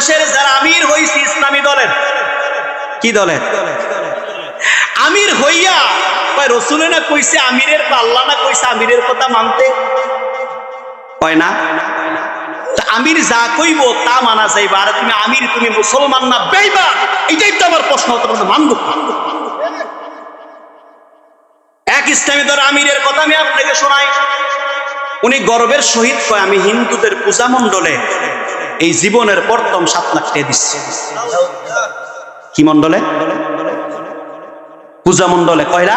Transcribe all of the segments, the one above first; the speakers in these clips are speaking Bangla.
দেশের যারা আমির হইছে ইসলামী দলের, কি দলের আমির হইয়া রসুলে না কইছে আমিরের, আল্লাহ না কইছে আমিরের কথা মানতে কয় না? আমির যা কইব তা মানা যাইবা, আর তুমি আমির, তুমি মুসলমান না বেঈমান, এটাই তো আমার প্রশ্ন। মানব এক ইসলামী দলের আমিরের কথা আমি আপনাকে শোনাই। উনি গর্বের সহিত কয়, আমি হিন্দুদের পূজা মণ্ডলে এই জীবনের প্রথম 7 লাখ টাকা দিচ্ছি। কি মণ্ডলে? পূজা মণ্ডলে। কয়লা?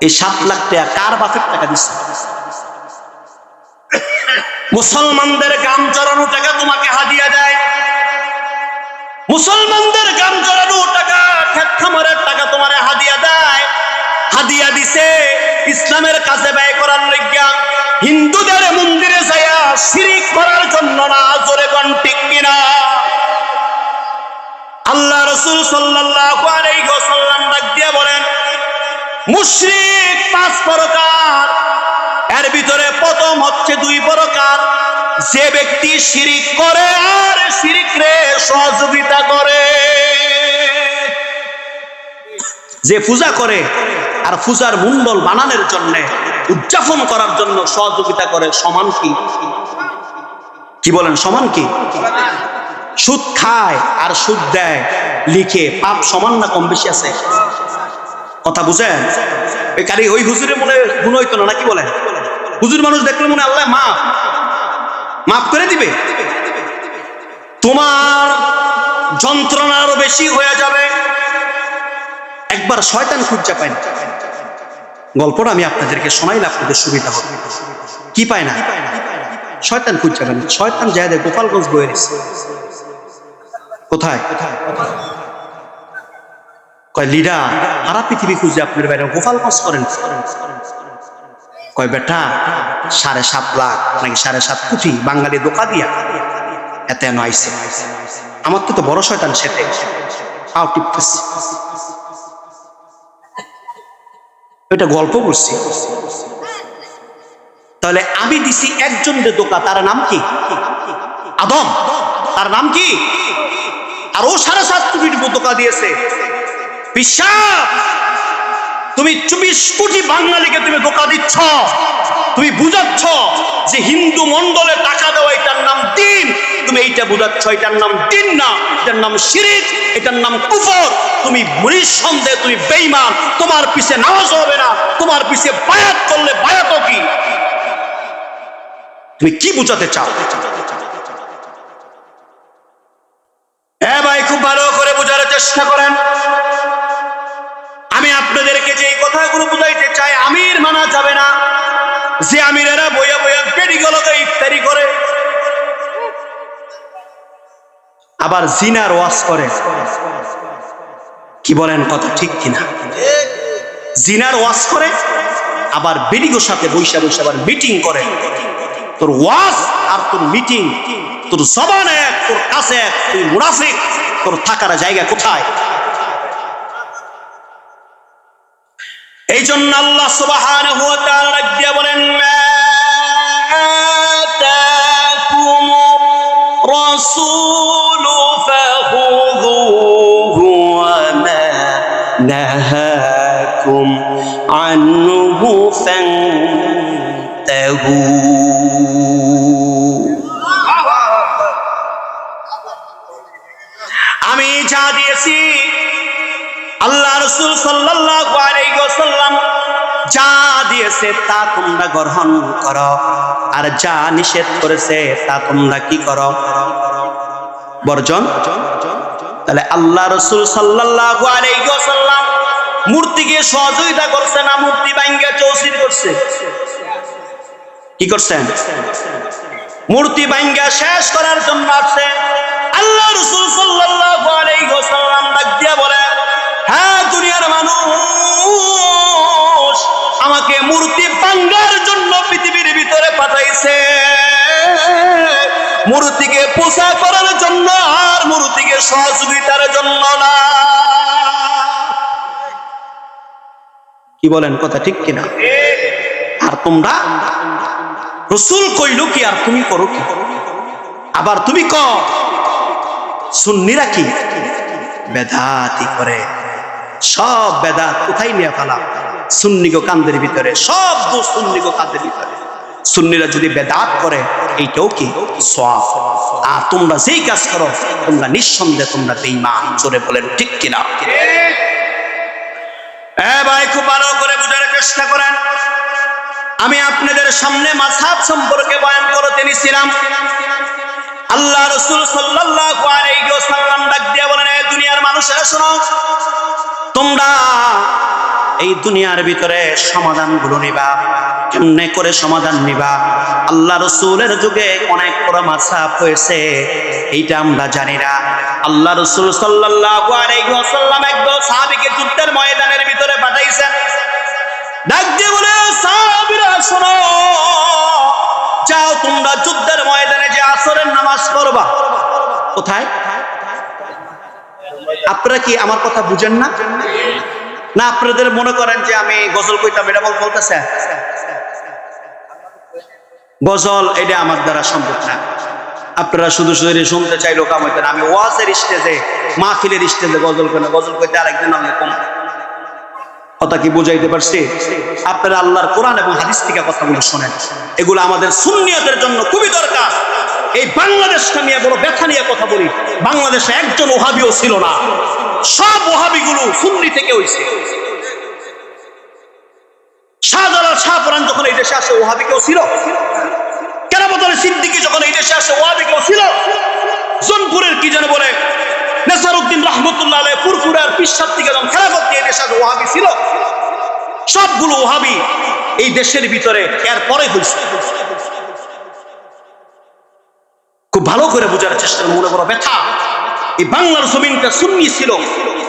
এই 7 লাখ টাকা কার বাপের টাকা দিচ্ছে? মুসলমানদের গাম জড়ানো টাকা তোমাকে হাদিয়া দেয়, মুসলমানদের গাম জড়ানো টাকা, খেত খামারের টাকা তোমার হাদিয়া দেয়। হাদিয়া দিছে ইসলামের কাজে ব্যয় করার লাগিয়া, হিন্দুদের মন্দিরে যাইয়া শিরিক করার জন্য না। জোরে কোন ঠিক কিনা? আল্লাহ রাসূল সাল্লাল্লাহু আলাইহি ওয়াসাল্লাম ডাক দিয়ে বলেন, মুশরিক 5 প্রকার, এর ভিতরে প্রথম হচ্ছে 2 প্রকার। যে ব্যক্তি শিরিক করে আর শিরিকরে সহযোগিতা করে, যে পূজা করে আর পূজার মণ্ডল বানানোর জন্য, উদযাপন করার জন্য সহযোগিতা করে, সমান কি? কি বলেন সমান কি? সুদ খায় আর সুদ দেয়, লিখে পাপ সমান না কম বেশি আছে? কথা বুঝেন? ওই হুজুরে মনে গুণ হইতো না, নাকি বলেন? হুজুর মানুষ দেখলে মনে আল্লাহ মাফ করে দিবে, তোমার যন্ত্রণা আরো বেশি হয়ে যাবে। একবার শয়তান খুঁজে পায় না। গল্পটা আমি আপনাদেরকে শোনাইলে আপনাদের সুবিধা হবে। কি পায় না? শয়তান খুঁজে পায় না। শয়তান যায় দেয় গোপালগঞ্জ বয়ে গেছে। কোথায়? কয় লিডার সারা পৃথিবী খুঁজে আপনার বাইরে গোপালগঞ্জ করেন। কয় বেটা 7.5 লাখ নাকি 7.5 কোটি বাঙালি দোকা দিয়া এত আইছে। আমার তো বড় শয়তান, সেটে পাও টিপতেছে। এটা গল্প বলছি। তাহলে আমি দিছি একজনের দোকা, তার নাম কি? আদম। তার নাম কি? আর ও 7.5 কোটি দোকা দিয়েছে। বিশ্বাস, তুমি 24 কোটি বাঙালিকে তুমি দোকা দিচ্ছ। তুমি বুঝাচ্ছ যে হিন্দু মন্ডলে টাকা দেওয়া এটার নাম দিন, তুমি এইটা বুঝাচ্ছ এটার নাম দিন না, এটার নাম শিরক, এটার নাম কুফর। তুমি নিঃসন্দেহে তুমি বেঈমান। তোমার পিছে নামাজ হবে না, তোমার পিছে বায়াত করলে বায়াতও কি? তুমি কি বুঝাতে চাও? ভাই খুব ভালো করে বোঝার চেষ্টা করেন। আমি আপনাদেরকে যে কথাগুলো বুঝাইতে চাই, আমির মানা যাবে না। যে আমিরেরা বইয়া বইয়া পেডিগুলোকে ইফতারি করে, আবার জিনার ওয়াজ করে। কি বলেন কথা ঠিক কিনা? জিনার ওয়াজ করে, আবার বেডিগোর সাথে বৈশা বৈশা আবার মিটিং করে। তোর ওয়াজ আর তোর মিটিং, তোর জবান এক, তোর কাছে এক, তুই মুনাফিক। তোর থাকার জায়গা কোথায়? এই জন্য আল্লাহ সুবহানাহু ওয়া তাআলা ডাক দিয়ে বলেন, মা আতাকুমুর রাসূলু ফাখুযুহু ওয়া মা নাহাকুম আনহু ফান্তাহু। আমি যা দিয়েছি, আল্লাহ রাসূল সাল্লাল্লাহু আলাইহি ওয়াসাল্লাম যা দিয়েছে তা তোমরা গ্রহণ করো, আর যা নিষেধ করেছে তা তোমরা কি করো? বর্জন। তাহলে আল্লাহ রাসূল সাল্লাল্লাহু আলাইহি ওয়াসাল্লাম মূর্তিকে সহযোগিতা করছে না মূর্তি ভাঙ্গা চৌচির করছে? কি করছেন? মূর্তি ভাঙ্গা শেষ করার জন্য আসছে। আল্লাহ রাসূল সাল্লাল্লাহু আলাইহি ওয়াসাল্লাম ডাক দিয়া বলে, হ্যাঁ দুনিয়ার মানুষ আমাকে মূর্তি ভাঙ্গার জন্য পৃথিবীর ভিতরে পাঠাইছে, মূর্তিকে পূজা করার জন্য আর মূর্তিকে সহযোগিতার জন্য না। কি বলেন কথা ঠিক কিনা? আর তোমরা রাসূল কইলো কি আর তুমি করো কি? আবার তুমি কও সুন্নিরা কি বেদাতি করে। সব বেদাত কোথায় নিয়ে ফেলা? সুন্নিগো কান্দের ভিতরে, সব দোষ সুন্নিগো কান্দের ভিতরে। সুন্নিরা যদি বেদাত করে এইটাও কি সওয়াব। আর তোমরা যেই কাজ করো তোমরা নিঃসন্দেহে তোমরা বেঈমান। জোরে বলেন ঠিক কিনা? ভাই খুব ভালো করে বুঝার চেষ্টা করেন। আমি আপনাদের সামনে মাযহাব সম্পর্কে বয়ান করতে নিছিলাম। আল্লাহ রাসূল সাল্লাল্লাহু আলাইহি ওয়াসাল্লাম ডাক দিয়ে বলেন, এই দুনিয়ার মানুষেরা শোনো, তোমরা এই দুনিয়ার ভিতরে সমাধানগুলো নিবা। কেমনে করে সমাধান নিবা? আল্লাহ রাসূলের যুগে অনেক বড় মাযহাব হয়েছে, এইটা আমরা জানি না। আল্লাহ রাসূল সাল্লাল্লাহু আলাইহি ওয়াসাল্লাম একদল সাহাবীকে যুদ্ধের ময়দানের ভিতরে পাঠাইছেন। ডাক দিয়ে বলে, সাহাবীরা শোনো, যাও তোমরা যুদ্ধের ময়দানে যে আসরের নামাজ পড়বা। কোথায়? আপনারা কি আমার কথা বুঝেন না? না আপনাদের মনে করেন যে আমি গজল কইতাম এটা বলতেছে? গজল এটা আমার দ্বারা সম্ভব না। আপনারা শুধু শুধু শুনতে চাইলেও কাম হইতেন। আমি ওয়াজের স্টেজে, মাহফিলের স্টেজে গজল কইতে আরেকদিন আমি কম। কথা কি বুঝাইতে পারছি? আপনারা আল্লাহর কোরআন এবং হাদিস থেকে কথাগুলো শোনেন। এগুলো আমাদের সুন্নিয়তের জন্য খুবই দরকার। এই বাংলাদেশটা নিয়ে বড় ব্যথা নিয়ে কথা বলি। বাংলাদেশে একজন ওহাবিও ছিল না, সব ওহাবিগুলো সুন্নি থেকে হইছে। শাহজালাল শাহপরান যখন এই দেশে আসে ওহাবি কেউ ছিল? কেরামতুল সিদ্দিকী যখন এই দেশে আসে ওহাবি কেউ ছিল? জোনপুরের কি যেন বলে নেসারউদ্দিন রহমতুল্লাহ আলাইহি ফুরফুরার পিসাব থেকে যখন খেলাফত নিয়ে দেশে আসে ওহাবি ছিল? সবগুলো ওহাবি এই দেশের ভিতরে এর পরে হয়েছে। খুব ভালো করে বোঝার চেষ্টা, মনে বড় ব্যথা। এই বাংলার জমিনটা সুন্নি ছিল,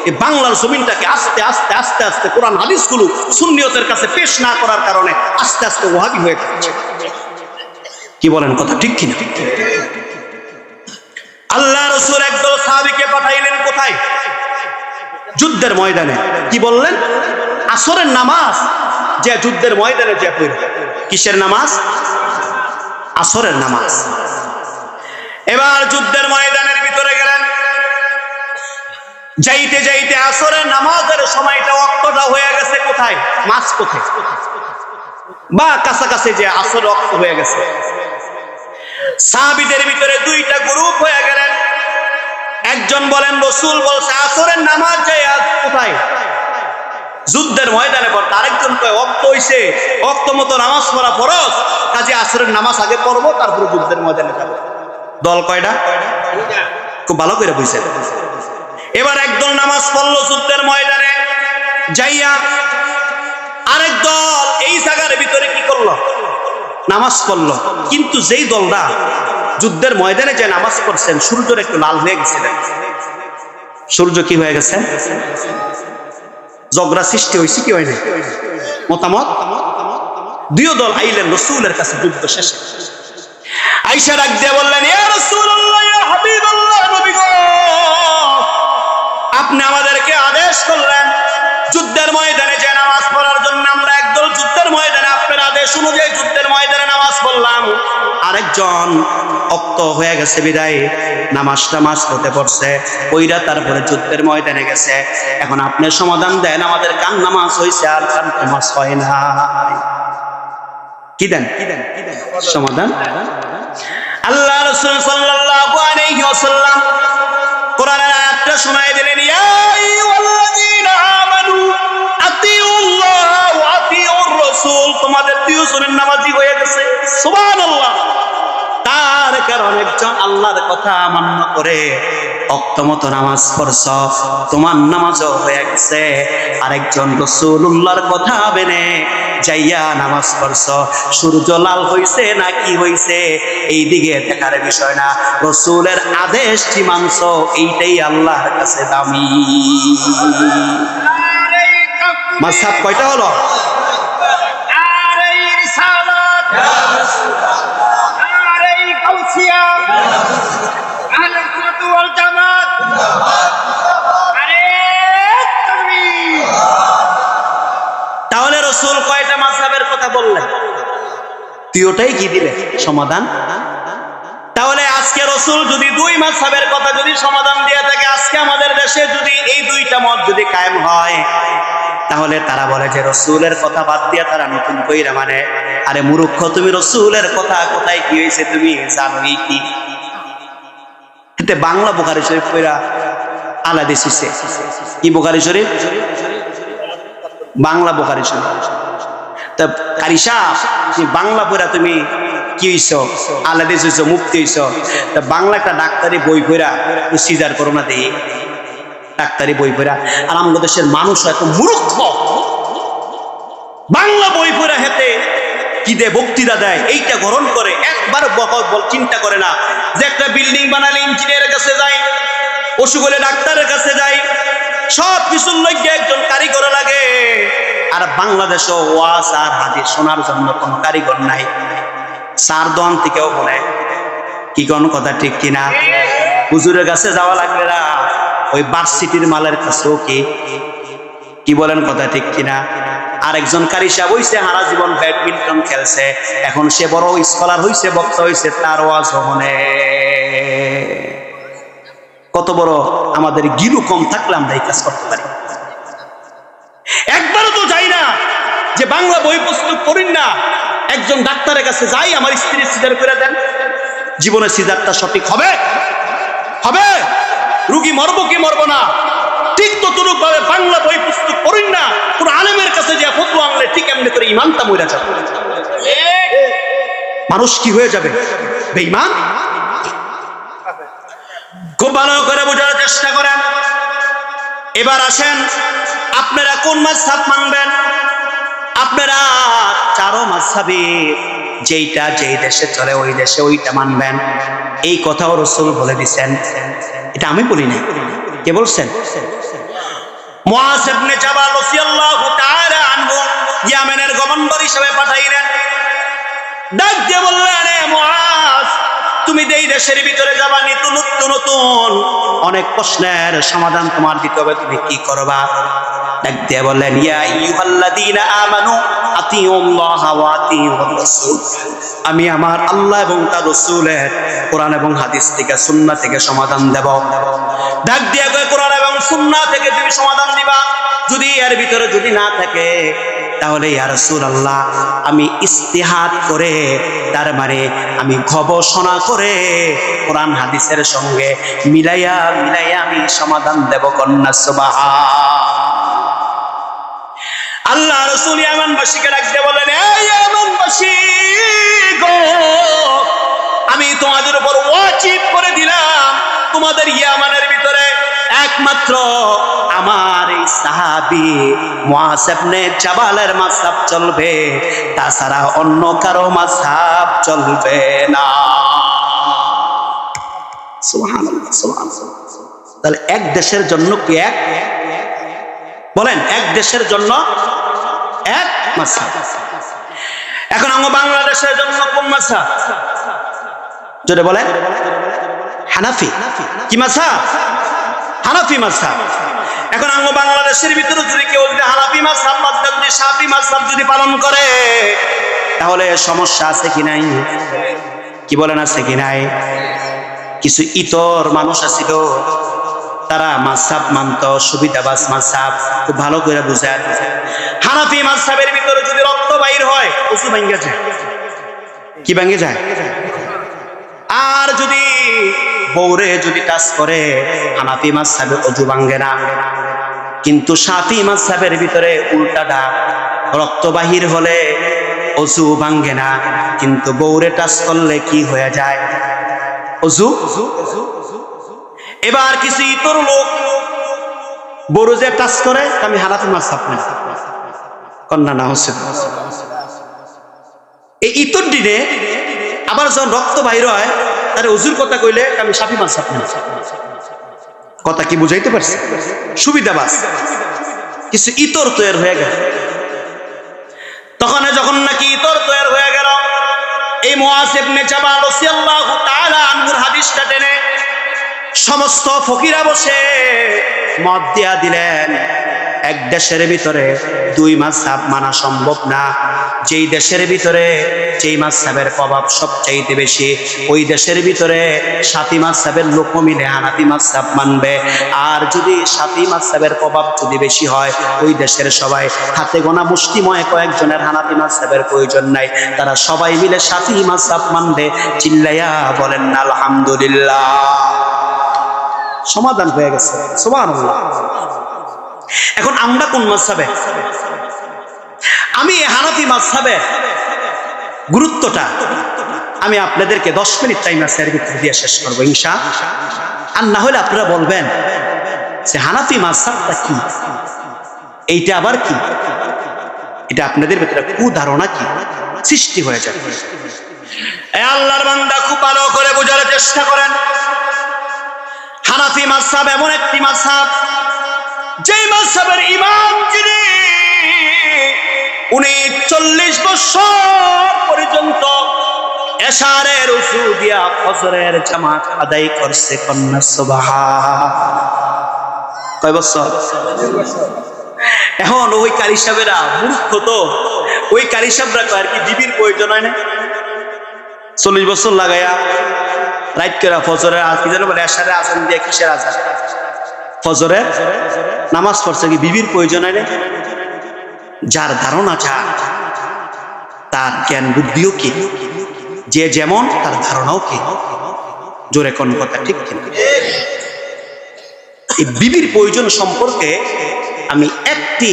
এই বাংলার জমিনটাকে আস্তে আস্তে আস্তে আস্তে কোরআন হাদিসগুলো সুন্নিয়তের কাছে পেশ না করার কারণে আস্তে আস্তে ওহাবি হয়ে যাচ্ছে। কি বলেন কথা ঠিক কিনা? আল্লাহ রাসূল একদল সাহাবীকে পাঠাইলেন কোথায়? যুদ্ধের ময়দানে। কি বললেন? আসরের নামাজ যে যুদ্ধের ময়দানে যে পড়ে। কিসের নামাজ? আসরের নামাজ। এবার যুদ্ধের ময়দানের ভিতরে গেলেন। যাইতে যাইতে আসরের নামাজের সময়টা ওয়াক্তটা হয়ে গেছে কোথায়? মাঝপথে বা কাছাকাছি যে আসর ওয়াক্ত হয়ে গেছে। সাহাবীদের ভিতরে দুইটা গ্রুপ হয়ে গেলেন। একজন বলেন, রাসূল বলছে আসরের নামাজ যায় কোথায়? যুদ্ধের ময়দানে পড়তে। আরেকজন কয় ওয়াক্ত হইছে, ওয়াক্ত মতো নামাজ পড়া ফরজ, কাজে আসরের নামাজ আগে পড়বো তারপরে যুদ্ধের ময়দানে যাব। দল কয়টা? খুব ভালো করে বুঝছেন। এবার একদল নামাজ পড়লো যুদ্ধের ময়দানে যাইয়া, আরেক দল এই জায়গার ভিতরে কি করলো? নামাজ পড়লো। কিন্তু যেই দলরা যুদ্ধের ময়দানে যে নামাজ পড়ছেন সূর্যের একটু লাল হয়ে গেছিলেন। সূর্য কি হয়ে গেছে? ঝগড়া সৃষ্টি হয়েছে কি হয় না? মতামত। দুই দল আইলেন রাসূলের কাছে যুদ্ধ শেষে। আয়েশা ডাক দিয়ে বললেন, ইয়া রাসূলুল্লাহ, ইয়া হাবিবাল্লাহ, নবী গো, আপনি আমাদেরকে আদেশ করলেন যুদ্ধের ময়দানে যে নামাজ পড়ার জন্য। আমরা একদল যুদ্ধের ময়দানে আপনার আদেশ অনুযায়ী যুদ্ধের ময়দানে নামাজ পড়লাম। আরেকজন অক্ত হয়ে গেছে বিদায় নামাজটা হতে পড়ছে, ওইরা তারপরে যুদ্ধের ময়দানে গেছে। এখন আপনি সমাধান দেন, আমাদের কান নামাজ হয়েছে আর কান নামাজ হয় না। কি দেন সমাধান? আল্লাহ রাসূল সাল্লাল্লাহু আলাইহি ওয়াসাল্লাম কোরআনের আয়াতটা শোনায় দিলেন, ইয়া আইয়ুহাল্লাযীনা আমানু আতিউল্লাহ ওয়া আতিউর রাসূল। তোমাদের দুইজনের নামাজি হয়ে গেছে। সুবহানাল্লাহ। তার কারণ একজন আল্লাহর কথা মান্য করে অক্তমত নামাজ পড়ছ, তোমার নামাজও হয়ে গেছে। আরেকজন রাসূলুল্লাহর কথা মেনে যাইয়া নামাজ পড়ছ, সূর্য লাল হইছে না কি হইছে এই দিকে দেখার বিষয় না, রাসূলের আদেশটি মানছ, এইটাই আল্লাহর কাছে দামি। মাযহাব কয়টা হলো? তাহলে রাসূল কয়টা মাযহাবের কথা বললেন? তুই ওটাই কি দিলে সমাধান? তাহলে আজকে রাসূল যদি দুই মাযহাবের কথা যদি সমাধান দিয়ে থাকে, আজকে আমাদের দেশে যদি এই দুইটা মত যদি কায়েম হয়, তাহলে তারা বলে যে রাসূলের কথা বাদ দিয়া তারা নতুন কইরা মানে। আরে মূর্খ, তুমি রাসূলের কথা কোথায় কি হয়েছে তুমি জানোই কি? এতে বাংলা বুখারী শরীফ কইরা আলাদা দিছে। কি বুখারী শরীফ? বাংলা বুখারী শরীফ। তা কারি সাহেব, তুমি বাংলা পড়া তুমি কি হইছো? আলাদা হইছো, মুক্তি হইছো। তা বাংলা একটা ডাক্তারি বই পড়া সিজার করো না দেখি, ডাক্তারি বই পড়া। আর আমাদের দেশের মানুষ এত মূর্খ, বাংলা বই পড়া হেতে কি দে বক্তৃতা দেয়, এইটা গ্রহণ করে, একবার বল চিন্তা করে না যে একটা বিল্ডিং বানালে ইঞ্জিনিয়ারের কাছে যায়, অসুখ হলে ডাক্তারের কাছে যায়, সব কিছুর লইগে একজন কারিগর লাগে। আর বাংলাদেশে ওয়াজ আর হাদিস শোনার জন্য কোন কারিগর নাই। সার দোয়ান থেকেও বলে কি কোন কথা ঠিক কিনা? হুজুরের কাছে যাওয়া লাগবে না, ওই ভার্সিটির মালের কাছেও কি বলেন কথা ঠিক কিনা? আরেকজন কারি সাহেব হইছে সারা জীবন ব্যাডমিন্টন খেলছে, এখন সে বড় স্কলার হইছে, বক্তা হইছে, তার ওয়াজ হনে। কত বড় আমাদের গিলু কম থাকলে আমরা এই কাজ করতে পারি? একবারও তো যাই না যে বাংলা বই পুস্তক পড়িন না, একজন ডাক্তারের কাছে যাই আমার স্ত্রী সিজার করে দেন। জীবনে সিজারটা সঠিক হবে? হবে? রুগী মরবো কি মরবো না? ঠিক ততটুক ভাবে বাংলা বই পুস্তক পড়িন না, কোন আলেমের কাছে যে ফতোয়া আনলে ঠিক এমনি করে ইমানটা মরে যাবে। মানুষ কি হয়ে যাবে? বেঈমান। খুব ভালো করে বোঝার চেষ্টা করেন। এবার আসেন, আপনারা কোন মাযহাব মানবেন? আপনারা চারো মাযহাবে যেইটা যেই দেশে চলে ওই দেশে ওইটা মানবেন, এই কথাও রাসূল বলে দিয়েছেন। এটা আমি বলি না, কে বলছেন? মুআয ইবনে জাবাল রাদিয়াল্লাহু তাআলা আনহু ইয়ামেনের গভর্নর হিসেবে পাঠাইলেন। ডাক দিয়ে বললেন, এ মুআয, তুমি এই দেশের ভিতরে যাবা, নতুন নতুন অনেক প্রশ্নের সমাধান তোমার দিতে হবে, তুমি কি করবা? ডাক দিয়ে বললেন, ইয়া আইয়ুহাল্লাযীনা আমানু আতিউল্লাহ ওয়া আতিউর রাসূল, আমি আমার আল্লাহ এবং তার রাসূলের কোরআন এবং হাদিস থেকে, সুন্নাহ থেকে সমাধান দেব। ডাক দিয়ে কয়, কোরআন এবং সুন্নাহ থেকে তুমি সমাধান দিবা, যদি এর ভিতরে যদি না থাকে তাহলে ইয়া রাসূলুল্লাহ আমি ইস্তিহাদ করে, তার মানে আমি গবেষণা করে কোরআন হাদিসের সঙ্গে মিলাইয়া আমি সমাধান দেব। কন্যা সুবহান। আল্লাহ রাসূল ইয়ামানবাসীকে ডাকতে বলেন, এই ইয়ামানবাসী গো, আমি তোমাদের উপর ওয়াজিব করে দিলাম, তোমাদের ইয়ামানের ভিতরে একমাত্র আমার এই সাহাবী মুআয ইবনে জাবালের মাযহাব চলবে, তাছাড়া অন্য কারো মাযহাব চলবে না। সুবহানাল্লাহ, সুবহানাল্লাহ। তাহলে এক দেশের জন্য কি এক? বলেন, এক দেশের জন্য এক মাযহাব। এখন আমরা বাংলাদেশের জন্য কোন মাযহাব? যদি বলেন হানাফি। কি মাযহাব? হানাফি মাযহাব। এখন আমরা বাংলাদেশের ভিতরে যদি কেউ যদি হানাফি মাযহাব যদি শাফি মাযহাব যদি পালন করে, তাহলে সমস্যা আছে কি নাই? কি বলেন, আছে কি নাই? কিছু ইতর মানুষ আছিল, তারা মাযহাব মানত, সুবিধাবাজ মাযহাব। খুব ভালো করে বুঝেন, হানাফি মাযহাবের ভিতরে যদি রক্ত বাইর হয়, ওযু ভেঙে যায়। কি ভেঙে যায়? আর যদি বউরে যদি টাচ করে, হানাফি মাযহাবে ওযু ভাঙে না। কিন্তু শাফি মাযহাবের ভিতরে উল্টাটা, রক্ত বাহির হলে ওযু ভাঙে না, কিন্তু বউরে টাচ করলে কি হয়ে যায়? ওযু। এবার কিছু ইতর লোক বড় যে টাচ করে, আমি হানাফি মাযহাব না, কন্যা না হচ্ছে। এই ইতর দিনে আবার যখন রক্ত বাইর হয়, তার ওযুর কথা কইলে আমি শাফি মাযহাব না। কথা কি বুঝাইতে পারছি? সুবিধাবাজ কিছু ইতর তৈরি হয়ে গেল। তখন যখন নাকি ইতর তৈরি হয়ে গেল, এই মুআয ইবনে জাবাল রাদিয়াল্লাহু তাআলা আনহুর হাদিসটা টেনে সমস্ত ফকিরা বসে মত দিয়া দিলেন, এক দেশের ভিতরে দুই মাযহাব মানা সম্ভব না। যেই দেশের ভিতরে যেই মাযহাবের প্রভাব সবচাইতে বেশি, ওই দেশের ভিতরে সাতি মাযহাবের লোক মিলে হানাফি মাযহাব মানবে। আর যদি সাতি মাযহাবের প্রভাব যদি বেশি হয়, ওই দেশের সবাই হাতে গোনা মুষ্টিময় কয়েকজনের হানাফি মাযহাবের প্রয়োজন নাই, তারা সবাই মিলে সাতি মাযহাব মানবে। চিল্লাইয়া বলেন না আলহামদুলিল্লাহ। সমাধান হয়ে গেছে, সুবহানাল্লাহ। এখন আমরা কোন মাযহাবে? আমি হানাফি মাযহাবের গুরুত্বটা আমি আপনাদেরকে 10 মিনিট টাইম আছে, এর ভিতরে দিয়ে শেষ করবো ইনশাআল্লাহ। আর না হলে আপনারা বলবেন যে হানাফি মাযহাবটা কি, এইটা আবার কি, এটা আপনাদের ভিতরে কুধারণা কি সৃষ্টি হয়ে যাবে। এ আল্লাহর বান্দা, খুব ভালো করে বোঝার চেষ্টা করেন। হানাফি মাযহাব এমন একটি মাযহাব, যেই মাযহাবের ইমাম যিনি, উনি 40 বছর পর্যন্ত এশারের উযু দিয়া ফজরের জামাত আদায় করছে। কন্যা সুবহান। কয় বছর? এখন ওই কারি সাহেবেরা মূর্খ, তো ওই কারি সাহেবরা কয় আর কি বিবির প্রয়োজন হয় না? 40 বছর লাগাইয়া রাইট করে ফজরের কি যেন বলে, এশারের আজান দিয়ে, কিসের আজান? ফজরের নামাজ পড়ছে, কি বিবির প্রয়োজন হয় না? যার ধারণা যা, তার জ্ঞান বুদ্ধিও কি, যে যেমন তার ধারণাও কি। জোরে কোন কথা ঠিক কিনা? এই বিবির প্রয়োজন সম্পর্কে আমি একটি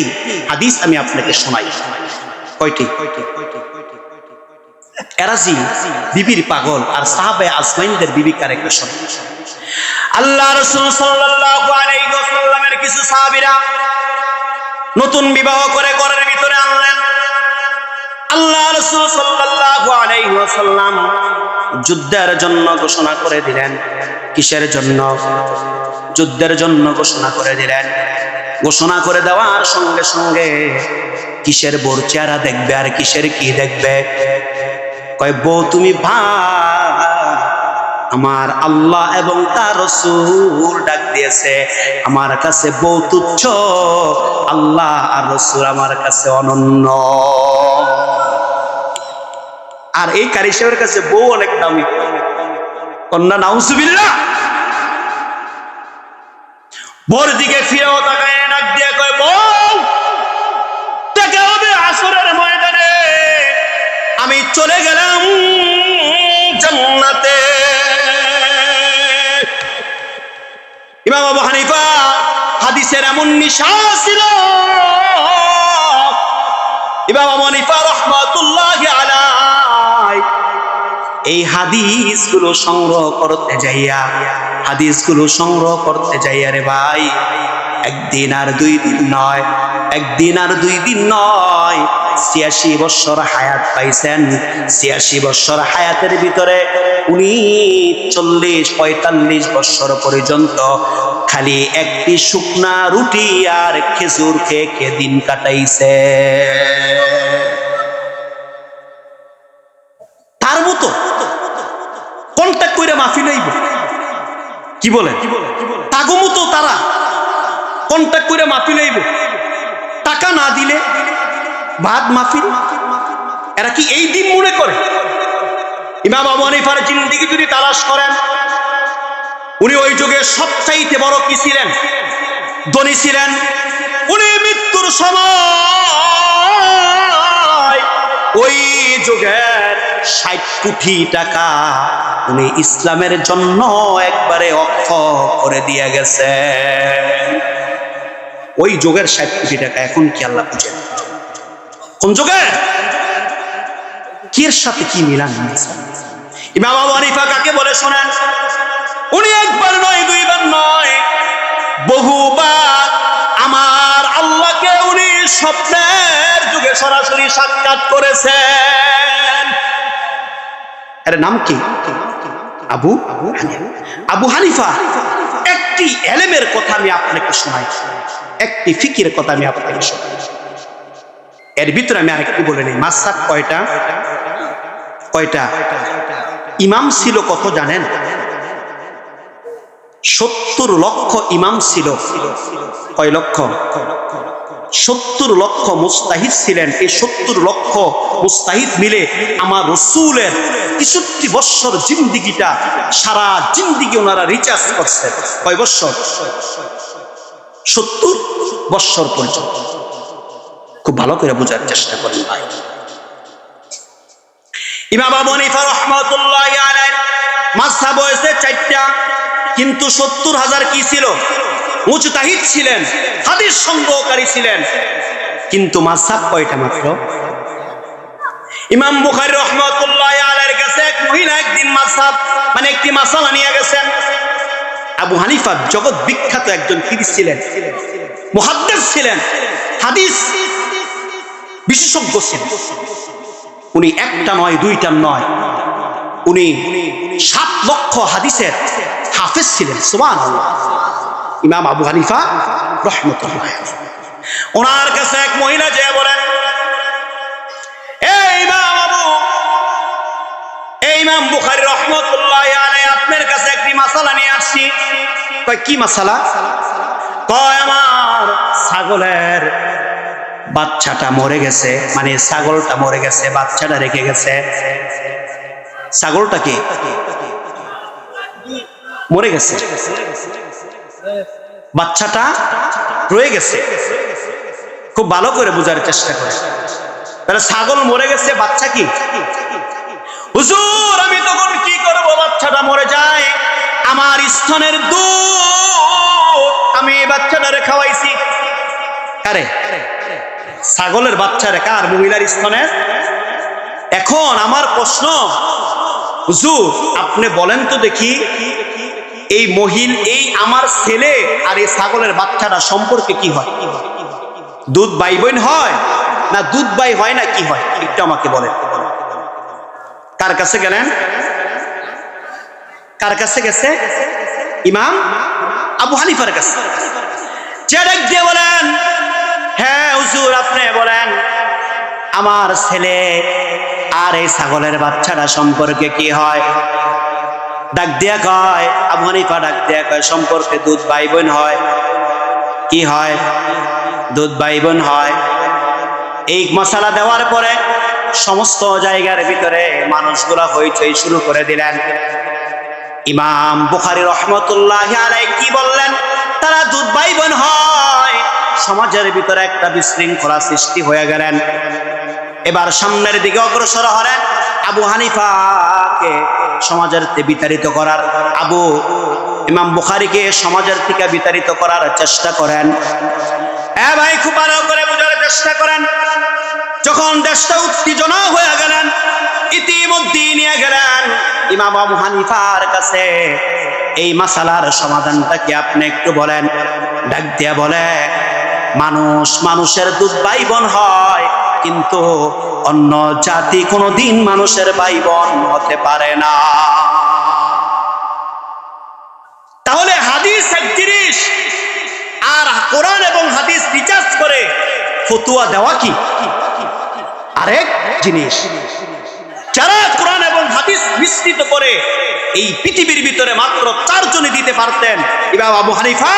হাদিস আমি আপনাকে শোনাই। কয়টি? এরাজি বিবির পাগল আর সাহাবায়ে আজমাইনদের বিবি কারেক্ট শোনাই। আল্লাহ রাসূল সাল্লাল্লাহু আলাইহি ওয়াসাল্লামের কিছু সাহাবীরা নতুন বিবাহ করে ঘরের ভিতরে আনলেন। আল্লাহ রাসূল সাল্লাল্লাহু আলাইহি ওয়াসাল্লাম যুদ্ধের জন্য ঘোষণা করে দিলেন। কিসের জন্য? যুদ্ধের জন্য ঘোষণা করে দিলেন। ঘোষণা করে দেওয়ার সঙ্গে সঙ্গে কিসের বোর চেহারা দেখবে আর কিসের কি দেখবে? কয়, বউ তুমি আমার আল্লাহ এবং তার রাসূল ডাক দিয়েছে, আমার কাছে বউ তুচ্ছ, আল্লাহ আর রাসূল আমার কাছে অনন্য। আর এই কারি সাহেবের কাছে বউ অনেক দামি। কন্যা নাউজুবিল্লাহ। বোর দিকে ফিরেও তাকায়, ডাক দিয়ে কয়, বউ দেখা হবে আসরের ময়দানে, আমি চলে গেলাম জান্নাতে। ইমাম আবু হানিফা হাদিসের এমন নিশা ছিল, ইমাম আবু হানিফা রাহমাতুল্লাহি আলাইহি এই হাদিসগুলো সংগ্রহ করতে যাইয়া রে ভাই, একদিন আর 2 দিন নয়, 86 বছর হায়াত পাইছেন। 86 বছর হায়াতের ভিতরে উনি 40-45 বছর পর্যন্ত খালি একটি শুকনা রুটি আর খেজুর খেয়ে দিন কাটাইছে। তার মতো কন্টাক্ট করে মাফি লইব, কি বলে? তাগো মতো তারা কন্টাক্ট করে মাফি লইব, টাকা না দিলে ভাত মাফি। এরা কি এই দিন মনে করে? ইমাম আবু হানিফার জিন্দেগি যদি তালাশ করেন, উনি ওই যুগে সবচাইতে বড় কি ছিলেন? ধনী ছিলেন। উনি মৃত্যুর সময় ওই যুগের 60 কোটি টাকা উনি ইসলামের জন্য একবারে অক্ষ করে দিয়ে গেছে। ওই যুগের 60 কোটি টাকা এখন কি আল্লাহ বুঝেন? কোন যুগে কির সাথে কি মিলান? ইমাম আবু হানিফা কাকে বলে শোনেন? উনি একবার নয়, 2 বার নয়, বহুবার আমার আল্লাহকে উনি স্বপ্নের যুগে সরাসরি সাক্ষাৎ করেছেন। এর নাম কি? আবু হানিফা। একটি এলেমের কথা আমি আপনাকে শোনাই, একটি ফিকির কথা আমি আপনাকে শোনাই। এর ভিতরে আমি আরেকটু বলে নিই। মাসআব কয়টা? ইমাম ছিল কত জানেন? 70 লক্ষ ইমাম ছিল। কয় লক্ষ? 70 লক্ষ মুস্তাহিদ ছিলেন। এই 70 লক্ষ মুস্তাহিদ মিলে আমার রাসূলের 63 বছর জিন্দেগিটা, সারা জিন্দেগি ওনারা রিচার্জ করছেন। কয় বছর? 70 বছর পর্যন্ত। খুব ভালো করে বোঝার চেষ্টা করেন ভাই। ইমাম আবু হানিফা রাহমাতুল্লাহি আলাইহি মাযহাব হয়েছে 4টা, কিন্তু 70,000 কি ছিল? মুজতাহিদ ছিলেন, হাদিস সংগ্রহকারী ছিলেন, কিন্তু মাযহাব কয়টা মাত্র? ইমাম বুখারী রাহমাতুল্লাহি আলাইহির কাছে এক মহিলা একদিন মাযহাব মানে একটি মাসালা নিয়ে গেছেন। আবু হানিফা জগৎ বিখ্যাত একজন কিরিস ছিলেন, মুহাদ্দিস ছিলেন, হাদিস বিশেষজ্ঞ ছিলেন। উনি একটা নয়, দুইটা নয়, উনি 7 লক্ষ হাদিসের হাফেজ ছিলেন। সুবহানাল্লাহ। ইমাম আবু হানিফা রাহমাতুল্লাহ, ওনার কাছে এক মহিলা যে বলেন, ইমাম বুখারী রাহমাতুল্লাহি আলাইহি আপনার কাছে একটি মাসালা নিয়ে আসছি। কয় কি মাসালা? কয় আমার ছাগলের বাচ্চাটা মরে গেছে, মানে ছাগলটা মরে গেছে, বাচ্চাটা রেখে গেছে। ছাগলটা কি মরে গেছে, বাচ্চাটা রয়ে গেছে। খুব ভালো করে বোঝার চেষ্টা করে। তাহলে ছাগল মরে গেছে, বাচ্চা কি? হুজুর আমি তখন কি করব? বাচ্চাটা মরে যায়, আমার স্তনের দুধ আমি এই বাচ্চাটারে খাওয়াইছি। কারে? ছাগলের বাচ্চারে। কার? মহিলার স্তনের। এখন আমার প্রশ্ন, হুজুর আপনি বলেন তো দেখি, এই এই আমার ছেলে আর এই ছাগলের বাচ্চাটা সম্পর্কে কি হয়? দুধ ভাই বোন হয় না দুধ ভাই হয় না কি হয়? একটু আমাকে বলেন। কার কাছে গেলেন? কার কাছে গেছে? ইমাম আবু হানিফার কাছে। চেড়ক দিয়ে বলেন, হ্যাঁ হুজুর আপনি বলেন আমার ছেলে আর এই ছাগলের বাচ্চাটা সম্পর্কে কি হয়? ডাক দিয়া কয়, আবু হানিফা ডাক দিয়া কয়, সম্পর্কে দুধ ভাই বোন হয়। কি হয়? দুধ ভাই বোন হয়। এই মশালা দেওয়ার পরে সমস্ত জায়গার ভিতরে মানুষগুলা হইচই শুরু করে দিলেন। ইমাম বুখারী রাহমাতুল্লাহি আলাইহি কি বললেন? তারা দুধ ভাই বোন হয়। সমাজের ভিতরে একটা বিশৃঙ্খলা সৃষ্টি হয়ে গেলেন। এবার সামনের দিকে অগ্রসর হলেন আবু হানিফাকে সমাজের বিতাড়িত করার, ইমাম বুখারীকে সমাজের থেকে বিতাড়িত করার চেষ্টা করেন। ভাই খুব ভালো করে বোঝার চেষ্টা করেন। যখন দেশটা উত্তেজনা হয়ে গেলেন, ইতিমধ্যে নিয়ে গেলেন ইমাম আবু হানিফার কাছে। এই মাসালার সমাধানটা কি আপনি একটু বলেন? ডাক দিয়া বলে, মানুষের দুধ ভাই বোন হয়, কিন্তু অন্য জাতি কোনোদিন মানুষের ভাই বোন হতে পারে না। তাহলে হাদিস এক জিনিস, আর কোরআন এবং হাদিস রিসার্চ করে ফতোয়া দেওয়া কি আরেক জিনিস। যারা কোরআন এবং হাদিস মিশ্রিত করে এই পৃথিবীর ভিতরে মাত্র 4 জনই দিতে পারতেন, ইমাম আবু হানিফা,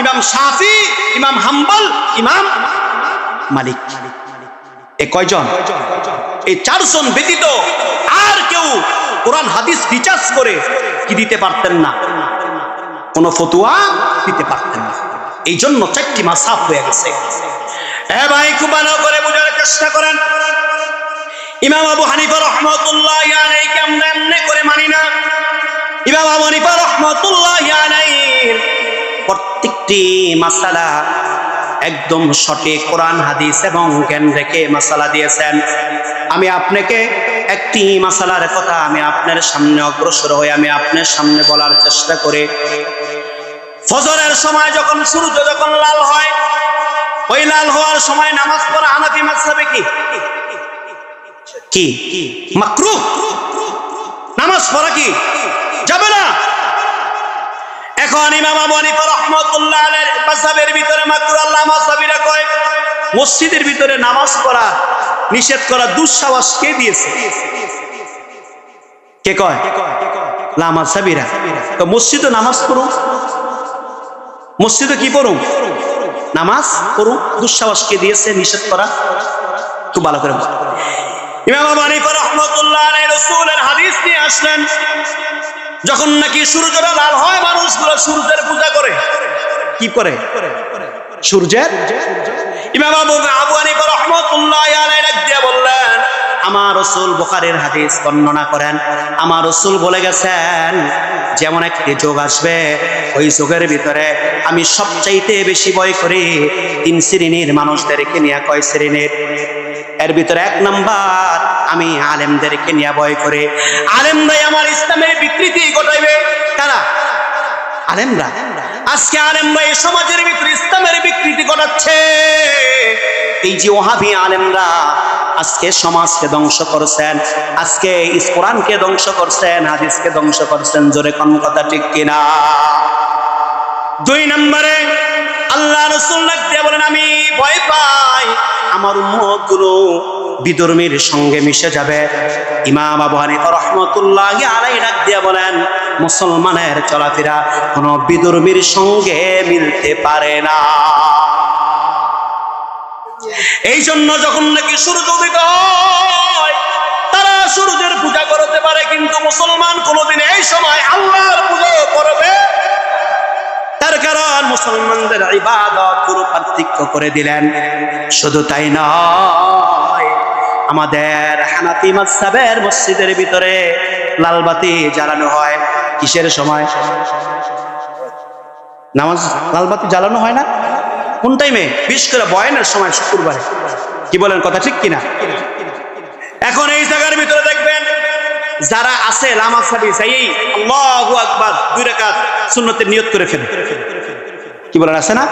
ইমাম শাফি, ইমাম হাম্বল, ইমাম মালিক। এ কয়জন? এই 4 জন ব্যতীত আর কেউ কোরআন হাদিস রিসার্চ করে কি দিতে পারতেন না, কোন ফতোয়া দিতে পারতেন না। এই জন্য 4টি মাযহাব হয়ে গেছে। ভাই খুব ভালো করে বোঝার চেষ্টা করেন। ইমাম আবু হানিফা রাহমাতুল্লাহি আলাইহি আমরা এমনি করে মানি না। ইমাম আবু হানিফা রাহমাতুল্লাহি আলাইহি প্রত্যেকটি মাসালা একদম সঠিক কোরআন হাদিস এবং জ্ঞান রেখে মাসালা দিয়েছেন। আমি আপনাকে একটি মাসালার কথা আমি আপনার সামনে অগ্রসর হয়ে আমি আপনার সামনে বলার চেষ্টা করি। ফজরের সময় যখন সূর্য যখন লাল হয়, ওই লাল হওয়ার সময় নামাজ পড়া হানাফি মাযহাবে কি মাকরুহ। নামাজ পড়া কি যাবে না। এখন ইমাম আবু হানিফা রাহমাতুল্লাহ আলাইহির মাযহাবের ভিতরে মাকরুহ, আল্লাহ মাযহাবিরা কয় মসজিদের ভিতরে নামাজ পড়া নিষেধ করা দুঃসাহস কে দিয়েছে? কে কয়? আল্লাহ মাযহাবিরা। তো মসজিদে নামাজ পড়ো, মসজিদে কি পড়ুম? নামাজ পড়ুম। দুঃসাহস কে দিয়েছে নিষেধ করা? খুব ভালো করে ইমাম আবু হানিফা রাহমাতুল্লাহ আলাইহি রাসূলের হাদিস নিয়ে আসলেন, যখন নাকি সূর্যটা লাল হয় মানুষগুলো সূর্যের পূজা করে। কি করে? সূর্যের। ইমাম আবু হানিফা রাহমাতুল্লাহ আলাইহি ডাক দিয়ে বললেন, আমার রাসূল বুখারীর হাদিস বর্ণনা করেন, আমার রাসূল বলে গেছেন যেমন একটি যোগ আসবে, ওই যোগের ভিতরে আমি সবচাইতে বেশি ভয় করি 3 শ্রেণীর মানুষদেরকে নিয়ে। কয় শ্রেণীর? এর ভিতরে 1 নাম্বার আমি আলেমদেরকে নিয়ে ভয় করি। আলেমরাই আমার ইসলামের বিকৃতি ঘটাইবে। কারা? আলেমরা। আজকে আলেমরা এই সমাজের ভিতরে ইসলামের বিকৃতি ঘটাচ্ছে। এই যে ওহাবী আলেমরা আজকে সমাজকে ধ্বংস করছেন, আজকে কোরআনকে ধ্বংস করছেন, হাদিসকে ধ্বংস করছেন। জোরে কোন কথা ঠিক কিনা? 2 নম্বরে আল্লাহ রাসূল দিয়ে বলেন, আমি ভয় পাই আমার উম্মতগুলো বিধর্মীর সঙ্গে মিশে যাবে। ইমাম আবু হানিফা রাহমাতুল্লাহি আলাইহি ডাক দিয়ে বলেন, মুসলমানের চলাফেরা কোনো বিধর্মীর সঙ্গে মিলতে পারে না। এই জন্য যখন নাকি সূর্য উদিত হয় তারা সূর্যের পূজা করতে পারে, কিন্তু মুসলমান কোনোদিন এই সময় আল্লাহর পূজা করবে। তার কারণ মুসলমানদের ইবাদত পুরো পার্থক্য করে দিলেন। শুধু তাই নয়, আমাদের হানাফি মাযহাবের মসজিদের ভিতরে লাল বাতি জ্বালানো হয় কিসের সময়? নামাজ। লাল বাতি জ্বালানো হয় না কোন টাইমে? বিশেষ করে বয়ানের সময়, শুক্রবারে। কি বলেন, কথা ঠিক কিনা? এখন এই জায়গার ভিতরে দেখবেন যারা আছে নামাজ সাবি চাই আল্লাহু আকবার 2 রাকাত সুন্নতের নিয়ত করে ফেলে। কি বলেন, আছে না?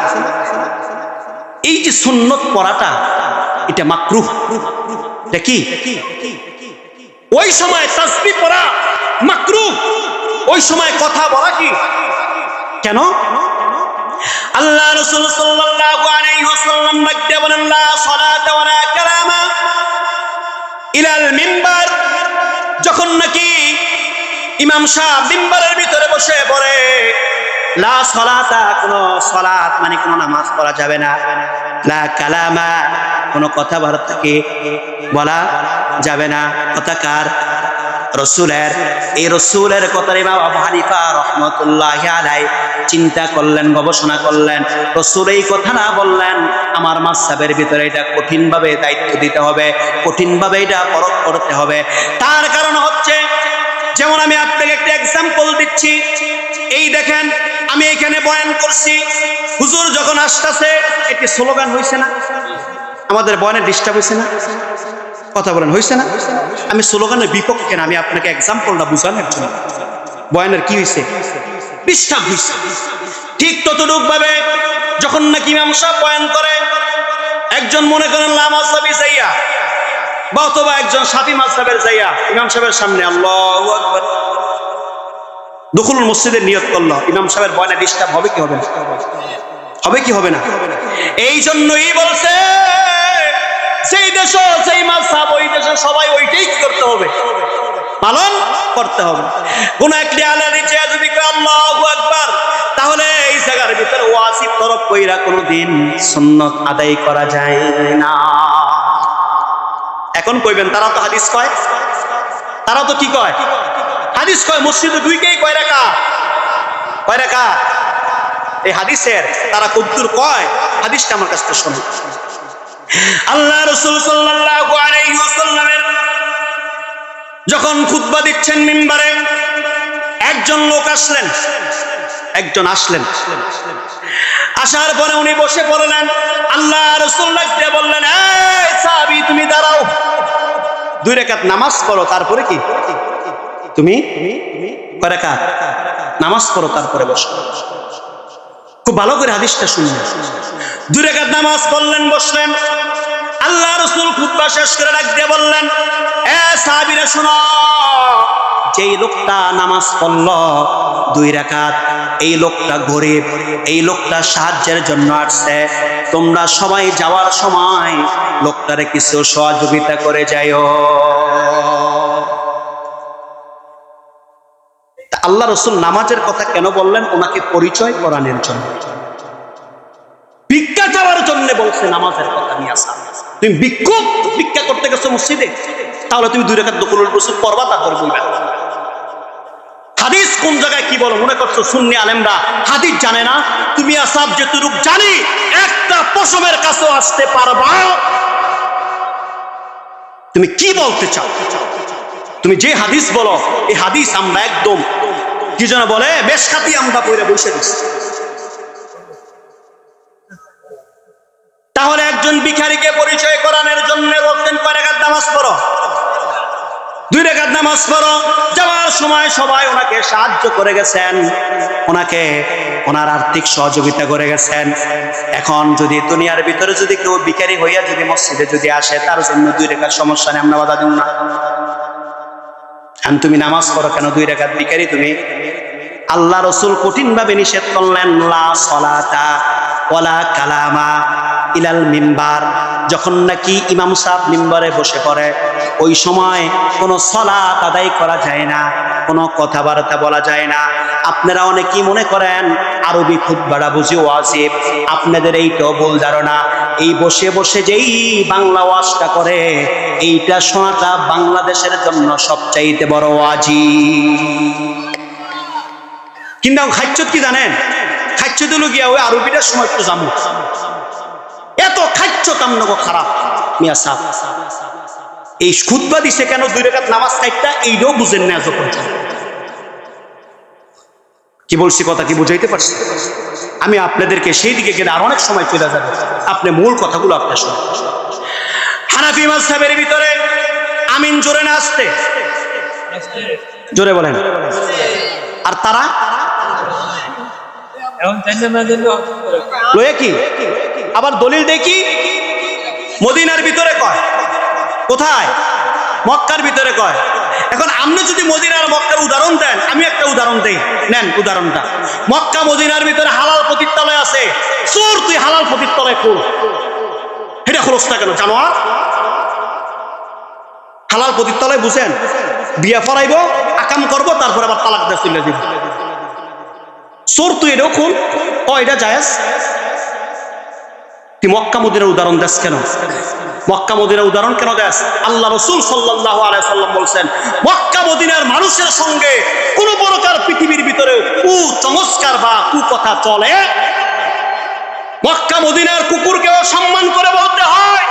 এই যে সুন্নত পড়াটা এটা মাকরুহ। এটা কি? ওই সময় তাসবিহ পড়া মাকরুহ, ওই সময় কথা বলা কি? কেন? আল্লাহ রাসূল সাল্লাল্লাহু আলাইহি ওয়াসাল্লাম বলেন, লা সালাতা ওয়া লা কালামা ইলাল মিম্বার। যখন নাকি ইমাম সাহেব মিম্বারের ভিতরে বসে পড়ে, লা সালাতা, কোন সালাত মানে কোন নামাজ পড়া যাবে না। লা কালামা, কোন কথাবার্তাকে বলা যাবে না। কথা কার? রাসূলের। এই রাসূলের কথা ইমাম আবু হানিফা রাহমাতুল্লাহি আলাইহি চিন্তা করলেন, গবেষণা করলেন। রাসূল এই কথা না বললেন, আমার মাযহাবের ভিতরে এটা কঠিনভাবে দায়িত্ব দিতে হবে, কঠিনভাবে এটা পরখ করতে হবে। তার কারণ হচ্ছে, যেমন আমি আপনাকে একটা এক্সাম্পল দিচ্ছি। এই দেখেন, আমি এখানে বয়ান করছি, হুজুর যখন আসতেছে একটি স্লোগান হইছে না? আমাদের বয়ানে ডিস্টার্ব হইছে না? কথা বলেন, হইছে না? আমি স্লোগানের বিপক্ষে না, আমি আপনাকে এক্সাম্পলটা বুঝানোর জন্য। বয়ানের কি হইছে? ডিস্টার্ব হইছে। ঠিক ততটুক ভাবে যখন নাকি ইমাম সাহেব বয়ান করে, একজন মনে করেন নামাজ সাবি যাইয়া বা অথবা একজন সাফি মাযহাবের যাইয়া ইমাম সাহেবের সামনে আল্লাহু আকবার দুখুল মসজিদের নিয়ত করলো, ইমাম সাহেবের বয়ানে ডিস্টার্ব হবে কি হবে না? হবে কি হবে না? এই জন্যই বলছে সেই দেশ সেই মাযহাব, ওই দেশে সবাই ওইটাই কি করতে হবে? পালন করতে হবে। কোন একটি আলের নিচে যদি কয় আল্লাহু আকবার, তাহলে এই জায়গার ভিতরে ওয়াজিব তরফ কইরা কোনোদিন সুন্নাত আদায় করা যায় না। এখন কইবেন তারা তো হাদিস কয়, তারা তো কি কয়? হাদিস কয়। মসজিদে 2কেই কয় রাকাত, কয় রাকাত। এই হাদিসের তারা কদ্দুর কয়, হাদিসটা আমার কাছে শোনো। আল্লাহ রাসূল সাল্লাল্লাহু আলাইহি ওয়াসাল্লামের যখন খুতবা দিচ্ছেন মিম্বারে, একজন লোক আসলেন, আসার পরে উনি বসে পড়লেন। আল্লাহ রাসূল ডাকতে বললেন, এই সাহাবী তুমি দাঁড়াও, 2 রাকাত নামাজ পড়ো, তারপরে কি তুমি কয় রাকাত নামাজ পড়ো, তারপরে বসো। খুব ভালো করে হাদিসটা শুনলেন। 2 রাকাত নামাজ পড়লেন, বসলেন। আল্লাহ রাসূল খুতবা শেষ করে ডাক দিয়ে বললেন, এ সাহাবীরা শুনো, যেই লোকটা নামাজ পড়ল 2 রাকাত, এই লোকটা গরিব, এই লোকটা সাহায্যের জন্য আসছে। তোমরা সবাই যাওয়ার সময় লোকটারে কিছু সহযোগিতা করে যাইও। আল্লাহ রাসূল নামাজের কথা কেন বললেন? ওনাকে পরিচয় করানোর জন্য। দেওয়ার জন্য বলছে নামাজের কথা নিয়ে আসা। তুমি ভিক্ষা করতে গেছো মসজিদে, তাহলে তুমি 2 রাকাত দুকুলুল রসুল পড়বা, তারপরে বলবে হাদিস কোন জায়গায় কি বলো। মনে করছো সুন্নি আলেমরা হাদিস জানে না? তুমি আসাব যেটুক জানি একটা পশমের কাছেও আসতে পারবা। তুমি কি বলতে চাও? তুমি যে হাদিস বলো এই হাদিস আমরা একদম কি যেন বলে মেশকাতি আমরা পড়ে বসে দিচ্ছি। তাহলে একজন ভিখারিকে পরিচয় করানোর জন্য বলতেন 2 রাকাত নামাজ পড়ো, 2 রাকাত নামাজ পড়ো। যাওয়ার সময় সবাই ওনাকে সাহায্য করে গেছেন, ওনাকে ওনার আর্থিক সহযোগিতা করে গেছেন। এখন যদি দুনিয়ার ভিতরে যদি কেউ ভিখারি হইয়া যদি মসজিদে যদি আসে, তার জন্য 2 রাকাত সমস্যা নেই, আমরা বাধা দেব না। তুমি নামাজ পড়ো কেন 2 রাকাত? ভিখারি তুমি। আল্লাহ রাসূল কঠিন ভাবে নিষেধ করলেন, লা সলাতা ওয়ালা কালামা ইলাল মিম্বার। যখন নাকি ইমাম সাহেব মিম্বারে বসে পড়ে, ওই সময় কোনো সালাত আদায় করা যায় না, কোনো কথাবার্তা বলা যায় না। আপনারা অনেকেই মনে করেন আরবি খুতবাটা বুঝি ওয়াজিব, আপনাদের এইটাও ভুল ধারণা। এই বসে বসে যেই বাংলা ওয়াজটা করে, এইটা শোনাটা বাংলাদেশের জন্য সবচাইতে বড় ওয়াজিব। কিন্তু খাচ্ছত কি জানেন? খাচ্ছত হলো গিয়া ওই আরবিটার সময় একটু জামু, এত খাচ্ছত আমনগো খারাপ মিয়া সাহেব। এই খুতবা দিছে কেন 2 রাকাত নামাজ খাইতা, এইটাও বুঝেন না যখন। কি বলছি কথা কি বুঝাইতে পারছি? আমি আপনাদেরকে সেই দিকে গেলে আর অনেক সময় চলে যাবে, আপনি মূল কথাগুলো আপনি শুনুন। হানাফি মাযহাবের ভিতরে আমিন জোরে না আসতে? জোরে বলেন। আর তারা লয়ে কি আবার দলিল দেখি মদিনার ভিতরে কয়, কোথায়? মক্কার ভিতরে কয়। এখন আপনি যদি মদিনার মক্কার উদাহরণ দেন, আমি একটা উদাহরণ দেই, নেন উদাহরণটা। মক্কা মদিনার ভিতরে হালাল পতিতালয় আছে, চোর তুই হালাল পতিতালয় খুল, এটা খরচ না কেন? জানোয়ার হালাল পতিতালয় বুঝেন? বিয়া ফরাইব, আকাম করবো, তারপর আবার তালাক দিয়ে চলে দিব। চোর তুই এটাও খুল, ও এটা জায়েজ। তুই মক্কা মদিনার উদাহরণ দেস কেন? মক্কা মদিনার উদাহরণ কেন দেস? আল্লাহ রাসূল সাল্লাল্লাহু আলাইহি সাল্লাম বলছেন, মক্কা মদিনার মানুষের সঙ্গে কোন প্রকার পৃথিবীর ভিতরে কুচমৎকার বা কুকথা চলে। মক্কা মদিনার কুকুরকেও সম্মান করে বলতে হয়,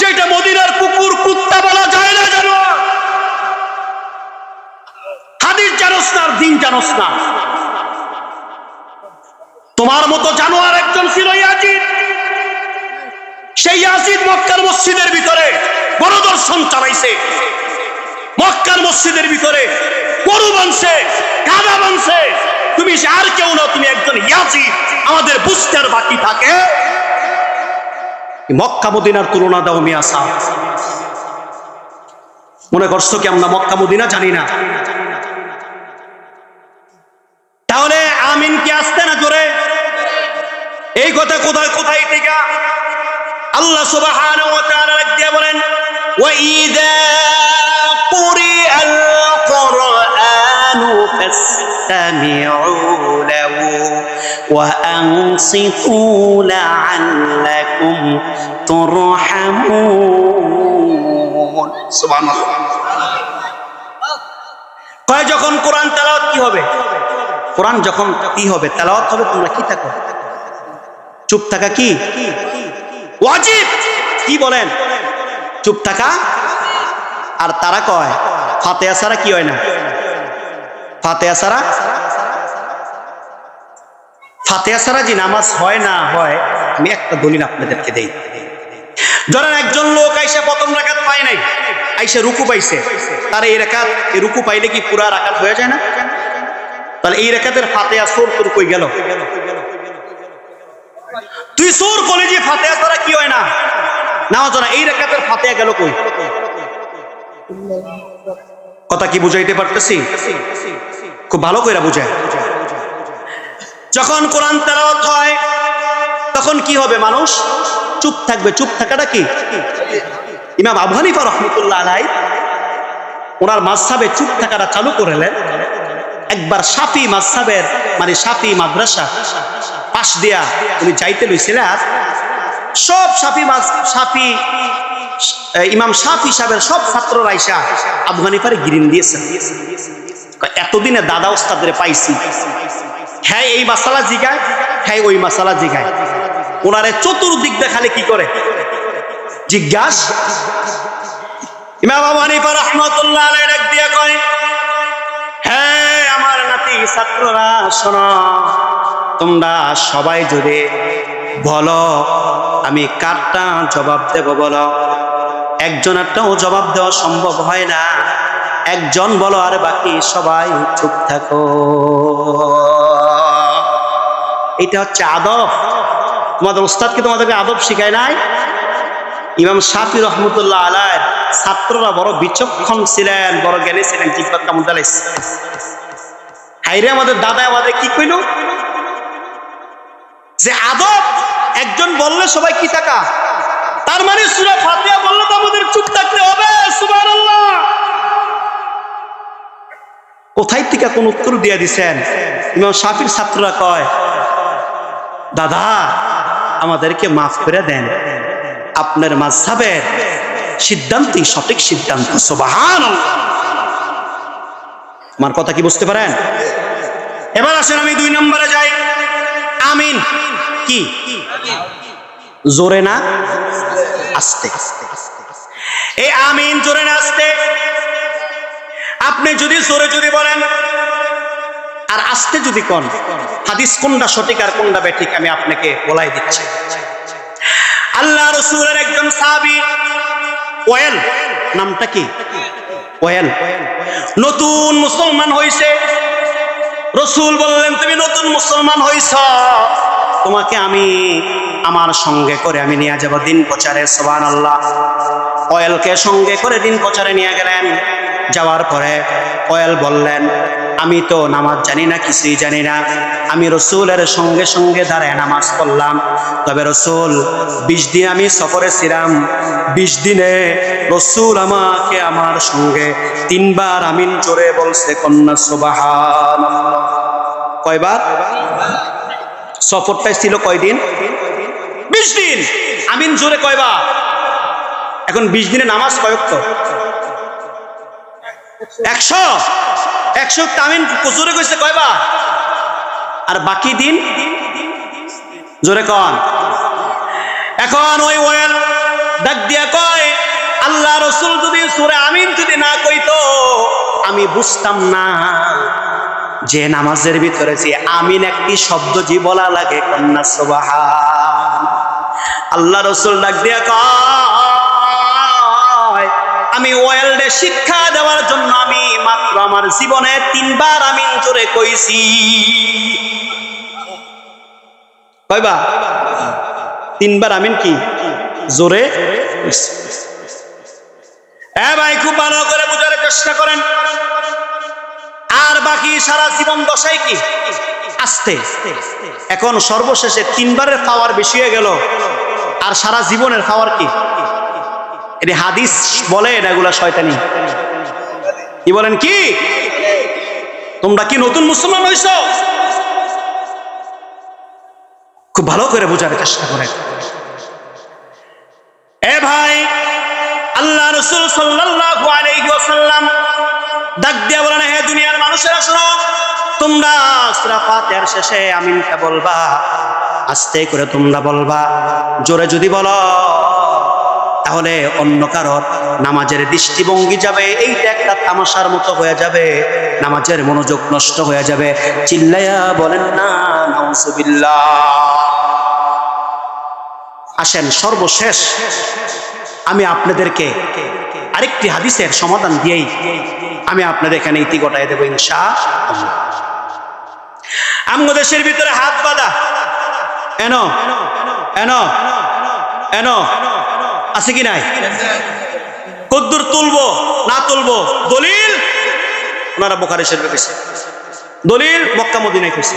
যেটা মদিনার কুকুর কুত্তা বলা যায় না। জানো হাদিস জানোস না, দিন জানোস না। তোমার মতো জানোয়ার একজন ছিল ইয়াজিদ। সেই ইয়াজিদ মক্কার মসজিদের ভিতরে বড় দর্শন চালাইছে, মক্কার মসজিদের ভিতরে গরু বানছে, গাধা বানছে। তুমি আর কেউ না, তুমি একজন ইয়াজিদ। আমাদের বুঝতে আর বাকি থাকে মক্কা মদিনার তুলনা দাও মিয়া সাহেব। মনে করছো কি আমরা মক্কা মদিনা জানি না? তাহলে আমিন কি আসতে না জোরে? এই কথা কোথায় কোথায় থেকে আল্লাহ সুবহানাহু ওয়া তাআলা দিয়ে বলেন, ওয়া ইযা কুরিআল কুরআনু ফাসতামিউ লাহু ওয়া আনসিতু লাআল্লাকুম তুরহামুন। সুবহানাল্লাহ। কয় যখন কোরআন তেলাওয়াত কি হবে? কোরআন যখন কি হবে? তেলাওয়াত হবে, তোমরা কি থাকো? চুপ থাকা কি ওয়াজিব? কি বলেন? চুপ থাকা। আর তারা কয় ফাতিহা ছাড়া কি হয় না? ফাতিহা ছাড়া, ফাতিহা ছাড়া যে নামাজ হয় না হয়, আমি একটা দলিল আপনাদেরকে দেই। ধরেন একজন লোক আইসা প্রথম রাকাত পায় নাই, আইসা রুকু পাইছে, তার এই রাকাত এই রুকু পাইলে কি পুরা রাকাত হয়ে যায় না? তাহলে এই রাকাতের ফাতিহা সুর তোর কই গেল? তুই সুর বলে যে ফাতিহা ছাড়া কি হয় না নামাজ হয় না, এই রাকাতের ফাতিহা গেল কই? কথা কি বুঝাইতে পারতেছি? খুব ভালো করে বুঝায়। যখন কোরআন তেলাওয়াত হয় তখন কি হবে? মানুষ চুপ থাকবে। চুপ থাকাটা কি? ইমাম আবু হানিফা রাহমাতুল্লাহ আলাইহি ওনার মাযহাবে চুপ থাকাটা চালু করলেন। একবার শাফি মাযহাবের মানে শাফি মাদ্রাসা পাশ দিয়া তুমি যাইতে লইছিলে, সব সাফি ইমাম শাফি সাহেবের সব ছাত্ররা আইসা আবু হানিফারে গিরিন দিয়েছেন। এতদিনে দাদা ওস্তাদের পাইছি, হ্যাঁ এই মাসালা জিগায়, হ্যাঁ ওই মাসালা জিগায়, ওনারে চতুর্দিক দেখালে কি করে জিজ্ঞাস। ইমাম আবু হানিফা রাহমাতুল্লাহ আলাইহি ডাক দিয়া কয়, হ্যাঁ আমার নাতি ছাত্ররা শোনো, তোমরা সবাই যদি বলো আমি কারটা জবাব দেব বলো। একজনেরটাও জবাব দেওয়া সম্ভব হয় না, একজন বলো আর বাকি সবাই চুপ থাকো। এটা হচ্ছে আদব। তোমাদের উস্তাদ কি তোমাদেরকে আদব শিখায় নাই? ইমাম শাফি রহমতুল্লাহ আলাইহির ছাত্ররা বড় বিচক্ষণ ছিলেন, বড় জ্ঞানী ছিলেন। জিব্বাত কামড় দালাইছে। হাইরে আমাদের দাদা আমাদের কি কইল যে আদব, একজন বললে সবাই কি থাকা, তার মানে সূরা ফাতিহা বললে তো আমাদের চুপ থাকতে হবে। সুবহানাল্লাহ। কোথায় থেকে কোন উত্তর দিয়ে দিছেন? ইমাম শাফির ছাত্ররা কয়, দাদা আমাদেরকে মাফ করে দেন, আপনার মাযহাবের সিদ্ধান্তই সঠিক সিদ্ধান্ত। সুবহানাল্লাহ। আমার কথা কি বুঝতে পারেন? এবার আসেন আমি 2 নম্বরে যাই। আমিন কি? জোরে না আস্তে? এই আমিন জোরে না আস্তে? আপনি যদি জোরে যদি বলেন আর আস্তে যদি কোন, হাদিস কোনটা সঠিক আর কোনটা বেঠিক আমি আপনাকে বলাই দিচ্ছি। আল্লাহ রাসূলের একজন সাহাবী ওয়েল, নামটা কি? ওয়েল, নতুন মুসলমান হইছে। রাসূল বললেন, তুমি নতুন মুসলমান হইছ, তোমাকে আমি আমার সঙ্গে করে আমি নিয়ে যাব দিন প্রচারে। সুবহানাল্লাহ। ওয়েলকে সঙ্গে করে দিন প্রচারে নিয়ে গেলেন। যাওয়ার পরে ওয়েল বললেন, আমি তো নামাজ জানি না, কিছুই জানি না, আমি রাসূলের সঙ্গে সঙ্গে দাঁড়ায় নামাজ পড়লাম। তবে রাসূল 20 দিন আমি সফরে ছিলাম, 20 দিনে রাসূল আমাকে আমার সঙ্গে 3 বার আমিন জোরে বলছে। কন্যা সুবহানাল্লাহ। কয়বার? সফরটাই ছিল কয়দিন? 20 দিন। আমিন জোরে কয়বার? এখন 20 দিনে নামাজ কয় ওয়াক্ত? 100 আমিন জোরে কইছে কয়বার? আর বাকি দিন জোরে কন। এখন ওই ওয়েল ডাক দিয়া কয়, আল্লাহ রাসূল যদি সূরা আমিন যদি না কইতো আমি বুঝতাম না যে নামাজের ভিতরে যে আমিন একটি শব্দ জি বলা লাগে। কন্যা সুবহান। আল্লাহ রাসূল ডাক দিয়া কয়, আমি ওয়েলডে শিক্ষা দেওয়ার জন্য আমি মাত্র আমার জীবনে 3 বার আমিন জোরে কইছি। কয়বার? 3 বার আমিন কি জোরে কইছি। ভাই খুব ভালো করে বুঝার চেষ্টা করেন। আর বাকি সারা জীবন দশাই কি আস্তে। এখন সর্বশেষে 3 বারের পাওয়ার বেশি হয়ে গেল, আর সারা জীবনের পাওয়ার কি? এটা হাদিস বলে না, এগুলা শয়তানি। কি বলেন? কি তোমরা কি নতুন মুসলমান হইছ? খুব ভালো করে বোঝার চেষ্টা করেন। এ ভাই, আল্লাহ রাসূল সাল্লাল্লাহু আলাইহি ওয়াসাল্লাম ডাক দিয়া বলেন, হে দুনিয়ার মানুষেরা শোনো, তোমরা সূরা ফাতিহার শেষে আমিনটা বলবা, আস্তে করে তোমরা বলবা। জোরে যদি বলো তাহলে অন্য কারোর নামাজের দৃষ্টিভঙ্গি যাবে, এইটা একটা তামাশার মতো হয়ে যাবে, নামাজের মনোযোগ নষ্ট হয়ে যাবে। চিল্লায়া বলেন না নাউজুবিল্লাহ। আসেন সর্বশেষ আমি আপনাদেরকে আরেকটি হাদিসের সমাধান দিয়েই আমি আপনাদের এখানে ইতি ঘটায় দেব ইনশাআল্লাহ। আমাদের দেশের ভিতরে হাত বাঁধা এনো এনো এনো আছে কি নাই? কদ্দুর তুলবো না তুলবো দলিল ওনারা বুখারী শরীফে কইছে, দলিল মক্কা মদিনায় কইছে।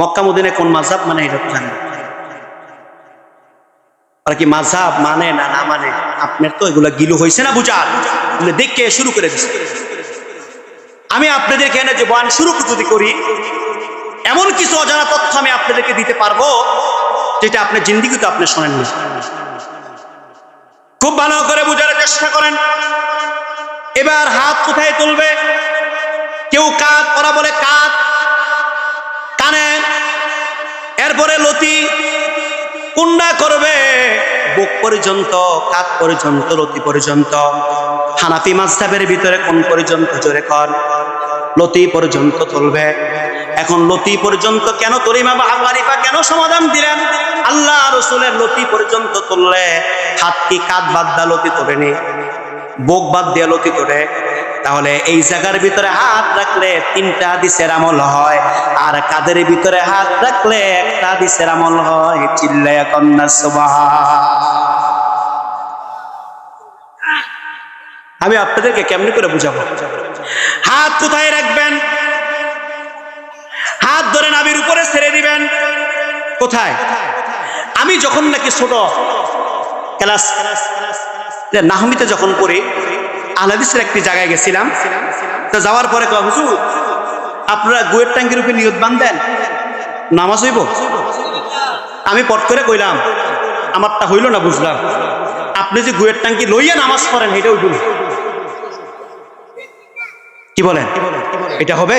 মক্কা মদিনায় কোন মাযহাব মানে এটা জানেন? আর কি মাযহাব মানে না না মানে আপনার তো এগুলা গিলু হইছে না বুঝার, দেখে শুরু করে দিছে। আমি আপনাদের এখানে যে বয়ান শুরু যদি করি এমন কিছু অজানা তথ্য আমি আপনাদেরকে দিতে পারবো যেটা আপনি জিন্দেগিতে আপনি শোনেননি। খুব ভালো করে বোঝার চেষ্টা করেন। এবার হাত কোথায় তুলবে? কেউ কাঁধ, ওরা বলে কাঁধ, কানে, এরপরে লতি, কুন্ডা করবে বুক পর্যন্ত, কাঁধ পর্যন্ত, লতি পর্যন্ত। হানাফি মাযহাবের ভিতরে কোন পর্যন্ত? জোরে কর। লতি পর্যন্ত তুলবে। এখন লতি পর্যন্ত কেন তোর ইমাম আবু হানিফা কেন সমাধান দিলেন? আল্লাহ রাসূলের লতি পর্যন্ত তুললে হাত কি কাঁধ বাদ দিয়ে লতি তোলে নি? বুক বাদ দিয়ে লতি তোলে? তাহলে এই জায়গার ভিতরে হাত রাখলে 3টা হাদিসের আমল হয়, আর কাঁধের ভিতরে হাত রাখলে 1টা হাদিসের আমল হয়। চিল্লায়া কন্না সুবহান। আমি আপনাদেরকে কেমনি করে বুঝাবো? হাত কোথায় রাখবেন? হাত ধরে নাভির উপরে ছেড়ে দিবেন। কোথায়? আমি যখন নাকি ছোট ক্লাস নাহমিতে যখন পড়ি, আহলাদিসের একটি জায়গায় গেছিলাম। তো যাওয়ার পরে কয়, হুজুর আপনারা গুয়ের ট্যাঙ্কির উপরে নিয়ত বাঁধেন, নামাজ হইব? আমি পট করে কইলাম, আমারটা হইল না, বুঝলাম। আপনি যে গুয়ের ট্যাঙ্কি লইয়া নামাজ পড়েন, এটা হইব না। কি বলেন? এটা হবে?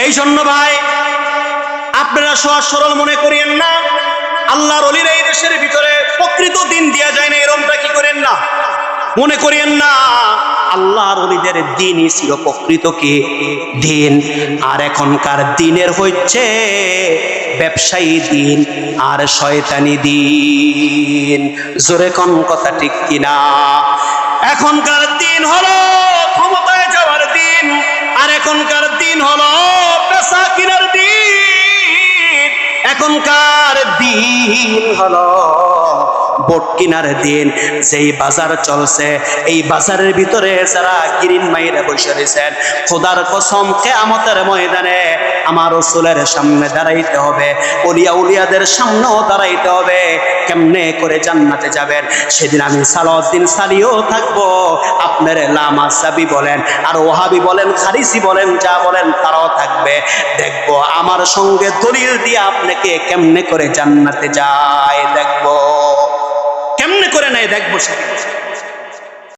এই জন্য ভাই আপনারা সহজ সরল মনে করিয়েন না। আল্লাহর ওলিরা এই দেশের ভিতরে প্রকৃত দিন দেয়া যায় না, এরকমটা কি করেন না, মনে করিয়েন না। আল্লাহর ওলিদের দিনই ছিল প্রকৃত কি দিন। আর এখনকার দিনের হচ্ছে ব্যবসায়ী দিন আর শয়তানি দিন। জোরে কোন কথা ঠিক কিনা? এখনকার দিন হলো ক্ষমতায় যাওয়ার দিন, আর এখনকার দিন হলো পেশা কিনার দিন। এখনকার দিন হলো ভোট কিনার দিন। যেই বাজার চলছে, এই বাজারের ভিতরে যারা গ্রিন মাইরে বসে রয়েছেন, খোদার কসম কিয়ামতের ময়দানে আমার রাসূলের সামনে দাঁড়াইতে হবে, ওলিয়া উলিয়াদের সামনেও দাঁড়াইতে হবে। কেমনে করে জান্নাতে যাবেন? সেদিন আমি সালাউদ্দিন সালিও থাকবো, আপনার লামা সাবি বলেন আর ওহাবি বলেন, খারিসি বলেন, যা বলেন তারাও থাকবে। দেখবো আমার সঙ্গে দলিল দিয়ে আপনাকে কেমনে করে জান্নাতে যায় দেখবো, কেমনে করে নাই দেখবো।